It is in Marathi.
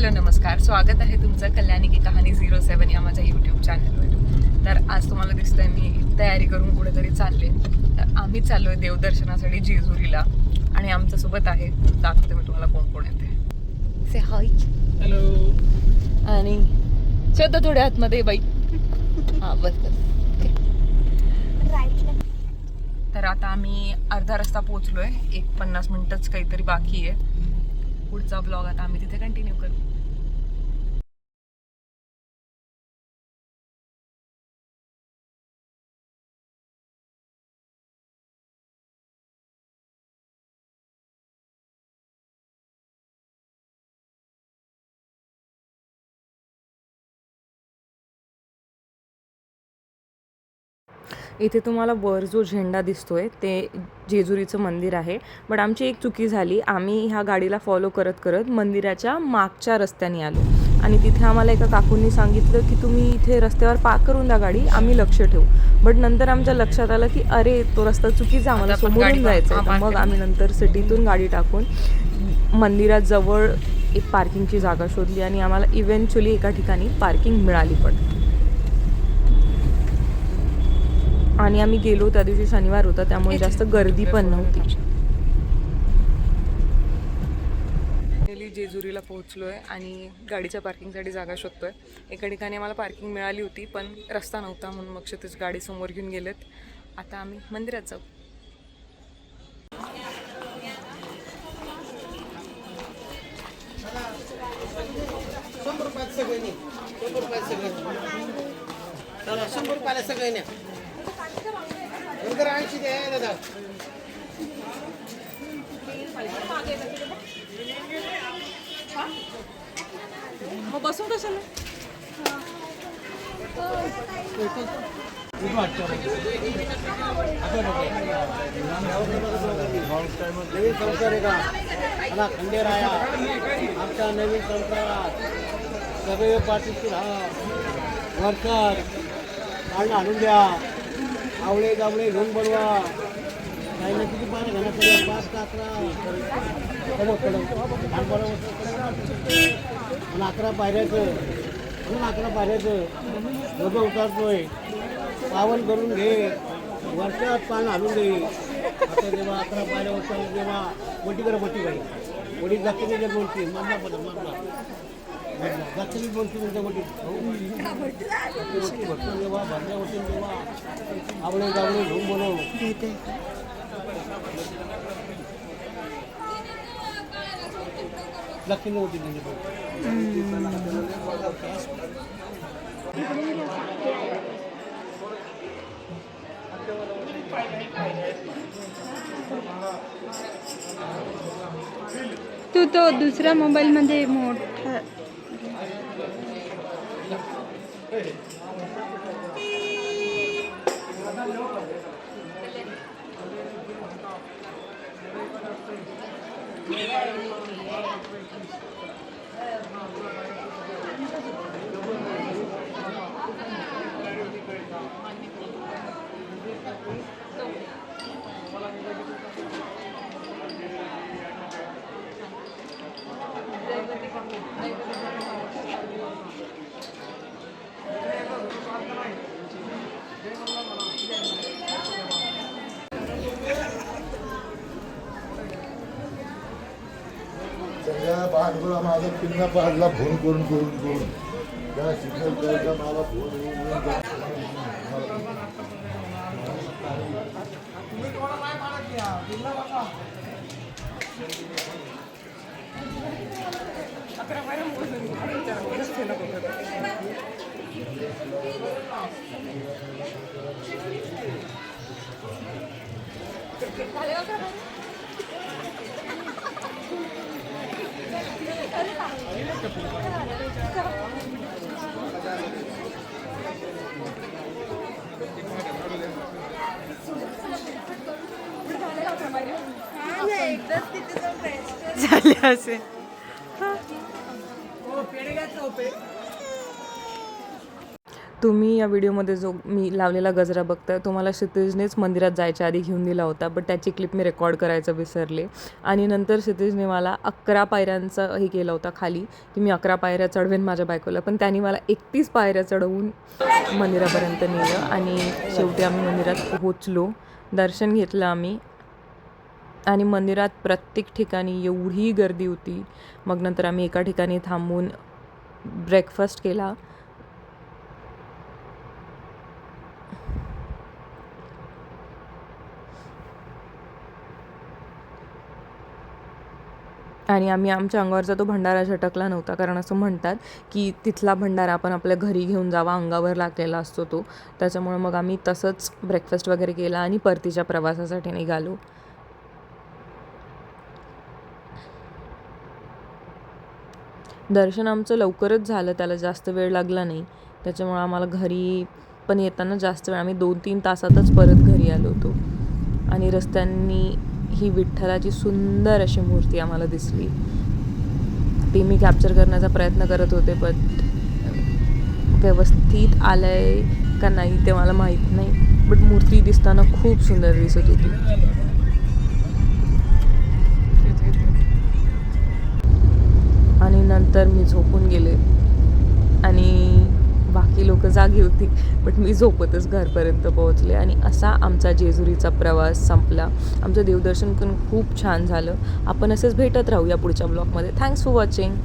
हॅलो नमस्कार, स्वागत आहे तुमचं कल्याणी की कहाणी 07 या माझ्या यूट्यूब चॅनलवर. तर आज तुम्हाला दिसतंय मी तयारी करून कुठेतरी चालले. तर आम्ही चाललो आहे देवदर्शनासाठी जेजुरीला आणि आमच्यासोबत आहे, दाखवते मी तुम्हाला कोण कोण येते. से हाय. हॅलो. आणि शोधा थोड्या आतमध्ये बाई. हां बस बस. तर आता आम्ही अर्धा रस्ता पोहोचलोय, 50 मिनिटच काहीतरी बाकी आहे. पुढचा ब्लॉग आता आम्ही तिथे कंटिन्यू करू. इथे तुम्हाला वर जो झेंडा दिसतोय ते जेजुरीचं मंदिर आहे. बट आमची एक चुकी झाली, आम्ही ह्या गाडीला फॉलो करत करत मंदिराच्या मागच्या रस्त्याने आलो आणि तिथे आम्हाला एका काकूंनी सांगितलं की तुम्ही इथे रस्त्यावर पार्क करून द्या गाडी, आम्ही लक्ष ठेवू. बट नंतर आमच्या लक्षात आलं की अरे तो रस्ता चुकीचा, आम्हाला समोरून जायचं आहे. मग आम्ही नंतर सिटीतून गाडी टाकून मंदिराजवळ एक पार्किंगची जागा शोधली आणि आम्हाला इव्हेंच्युअली एका ठिकाणी पार्किंग मिळाली. पण आणि आम्ही गेलो त्या दिवशी शनिवार होता, त्यामुळे जास्त गर्दी पण नव्हती. जेजुरीला पोहोचलोय आणि गाडीच्या पार्किंगसाठी जागा शोधतोय. एका ठिकाणी आम्हाला पार्किंग मिळाली होती पण रस्ता नव्हता, म्हणून मग क्षितिज गाडी समोर घेऊन गेलेत. आता आम्ही मंदिरात जाऊ. मग बसून कशाला खंडेराया आमच्या नवीन संसारात सगळे पाठीशी राहा. वर्षात पाळणं आणून द्या, आवळे जावळे घेऊन बनवा. काही ना किती पाणी घालत 5 का 11 पायऱ्याचं म्हणून 11 पायऱ्याचं रोज उतारतोय. पावन करून घे, वर्षात पान आणून दे. आता जेव्हा 11 पायऱ्या उतरल्या तेव्हा मोठी करा मोठी बाई मोठी दक्षिणेच्या बोलती मारला पण मारला दक्षिणी बोलती तुमच्या मोठी भरपूर जेव्हा भरल्या होती तेव्हा आवळे जावळे घेऊन बोलव. लक्ष्मी होती तू तो दुसऱ्या मोबाईलमध्ये मोठा सगळ्या बाजूला माझा पिन्ना पाडला फोन करून करून करून त्या शिक्षण मला फोन झाले असे. तुम्ही या व्हिडिओमध्ये जो मी लावलेला गजरा बघताय तो मला क्षितिजनेच मंदिरात जायच्या आधी घेऊन दिला होता, बट त्याची क्लिप मी रेकॉर्ड करायचं विसरले. आणि नंतर क्षितिजने मला 11 पायऱ्यांचं हे केलं होतं खाली, की मी 11 पायऱ्या चढवेन माझ्या बायकोला, पण त्यांनी मला 31 पायऱ्या चढवून मंदिरापर्यंत नेलं. आणि शेवटी आम्ही मंदिरात पोहोचलो, दर्शन घेतलं आम्ही. आणि मंदिरात प्रत्येक ठिकाणी एवढी गर्दी होती. मग नंतर आम्ही एका ठिकाणी थांबून ब्रेकफास्ट केला. आणि आम्ही आमच्या अंगावरचा तो भंडारा झटकला नव्हता, कारण असं म्हणतात की तिथला भंडारा आपण आपल्या घरी घेऊन जावा, अंगावर लागलेला असतो तो. त्याच्यामुळे मग आम्ही तसंच ब्रेकफास्ट वगैरे केला आणि परतीच्या प्रवासासाठी निघालो. दर्शन आमचं लवकरच झालं, त्याला जास्त वेळ लागला नाही. त्याच्यामुळे आम्हाला घरी पण येताना जास्त वेळ, आम्ही 2-3 तासातच परत घरी आलो होतो. आणि रस्त्यांनी ही विठ्ठलाची सुंदर अशी मूर्ती आम्हाला दिसली. ती मी कॅप्चर करण्याचा प्रयत्न करत होते, पण व्यवस्थित आलं आहे का नाही ते मला माहीत नाही, बट मूर्ती दिसताना खूप सुंदर दिसत होती. आणि नंतर मी झोपून गेले आणि बाकी लोक जागी होती, बट मी झोपतच घरपर्यंत पोहोचले. आणि असा आमचा जेजुरीचा प्रवास संपला. आमचं देवदर्शन करून खूप छान झालं. आपण असेच भेटत राहूया पुढच्या ब्लॉगमध्ये. Thanks for watching.